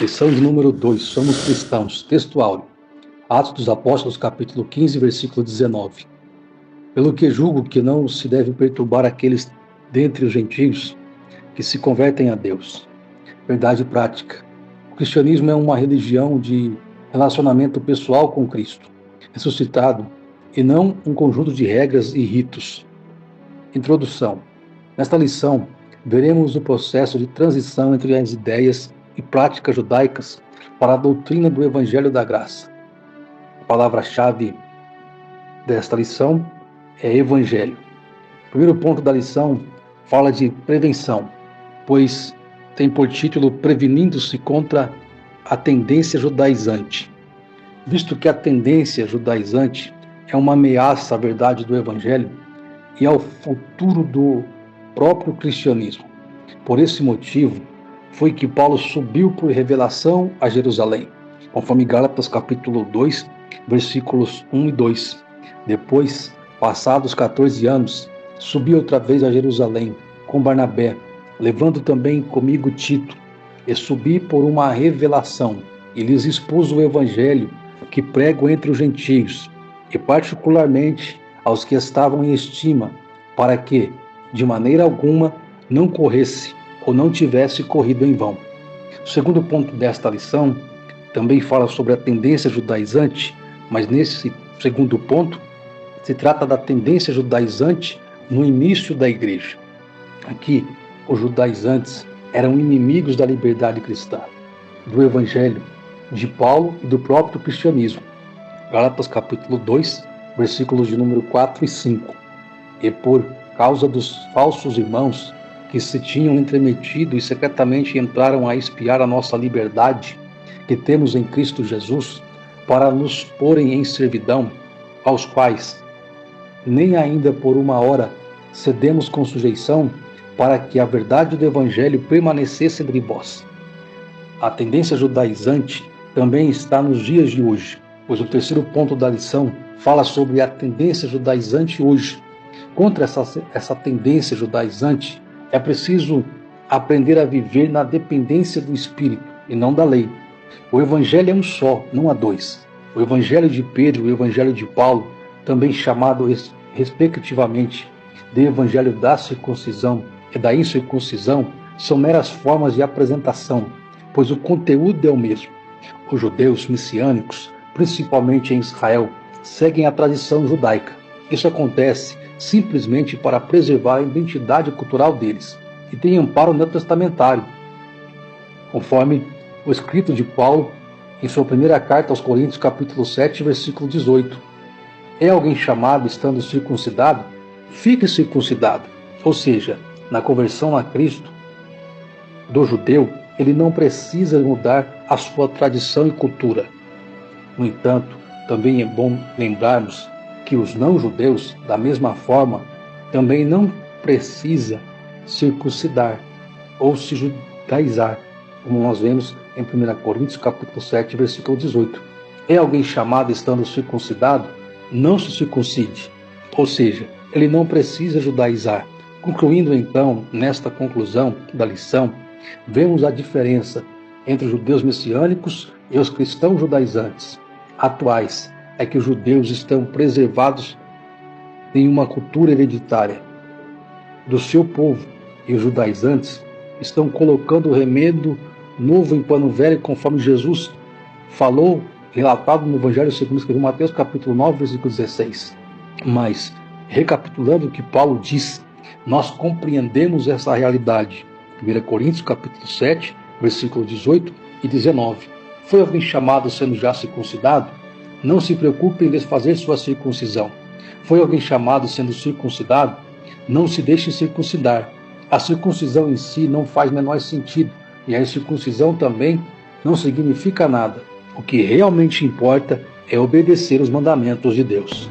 Lição de número 2. Somos cristãos. Texto áureo. Atos dos Apóstolos, capítulo 15, versículo 19. Pelo que julgo que não se deve perturbar aqueles dentre os gentios que se convertem a Deus. Verdade prática. O cristianismo é uma religião de relacionamento pessoal com Cristo, ressuscitado, e não um conjunto de regras e ritos. Introdução. Nesta lição, veremos o processo de transição entre as ideias e práticas judaicas para a doutrina do Evangelho da Graça. A palavra-chave desta lição é Evangelho. O primeiro ponto da lição fala de prevenção, pois tem por título Prevenindo-se contra a tendência judaizante. Visto que a tendência judaizante é uma ameaça à verdade do Evangelho e ao futuro do próprio cristianismo. Por esse motivo, foi que Paulo subiu por revelação a Jerusalém, conforme Gálatas capítulo 2, versículos 1 e 2. Depois, passados 14 anos, subi outra vez a Jerusalém com Barnabé, levando também comigo Tito, e subi por uma revelação, e lhes expus o evangelho que prego entre os gentios, e particularmente aos que estavam em estima, para que, de maneira alguma, não corresse ou não tivesse corrido em vão. O segundo ponto desta lição também fala sobre a tendência judaizante, mas nesse segundo ponto se trata da tendência judaizante no início da igreja. Aqui, os judaizantes eram inimigos da liberdade cristã, do evangelho, de Paulo e do próprio cristianismo. Gálatas capítulo 2, versículos de número 4 e 5. E por causa dos falsos irmãos que se tinham entremetido e secretamente entraram a espiar a nossa liberdade que temos em Cristo Jesus, para nos porem em servidão, aos quais nem ainda por uma hora cedemos com sujeição, para que a verdade do Evangelho permanecesse entre vós. A tendência judaizante também está nos dias de hoje, pois o terceiro ponto da lição fala sobre a tendência judaizante hoje. Contra essa tendência judaizante, é preciso aprender a viver na dependência do Espírito e não da lei. O Evangelho é um só, não há dois. O Evangelho de Pedro e o Evangelho de Paulo, também chamado respectivamente de Evangelho da circuncisão e da incircuncisão, são meras formas de apresentação, pois o conteúdo é o mesmo. Os judeus messiânicos, principalmente em Israel, seguem a tradição judaica. Isso acontece simplesmente para preservar a identidade cultural deles, e tem amparo neotestamentário, conforme o escrito de Paulo em sua primeira carta aos Coríntios, capítulo 7, versículo 18. É alguém chamado estando circuncidado? Fique circuncidado. Ou seja, na conversão a Cristo do judeu, ele não precisa mudar a sua tradição e cultura. No entanto, também é bom lembrarmos que os não-judeus, da mesma forma, também não precisa circuncidar ou se judaizar, como nós vemos em 1 Coríntios capítulo 7, versículo 18. É alguém chamado estando circuncidado? Não se circuncide, ou seja, ele não precisa judaizar. Concluindo então, nesta conclusão da lição, vemos a diferença entre os judeus messiânicos e os cristãos judaizantes atuais. É que os judeus estão preservados em uma cultura hereditária do seu povo, e os judaizantes estão colocando o remédio novo em pano velho, conforme Jesus falou, relatado no Evangelho segundo escreveu Mateus capítulo 9, versículo 16. Mas, recapitulando o que Paulo diz, nós compreendemos essa realidade. 1 Coríntios capítulo 7, versículo 18 e 19. Foi alguém chamado sendo já circuncidado? Não se preocupe em desfazer sua circuncisão. Foi alguém chamado sendo circuncidado? Não se deixe circuncidar. A circuncisão em si não faz menor sentido, e a incircuncisão também não significa nada. O que realmente importa é obedecer os mandamentos de Deus.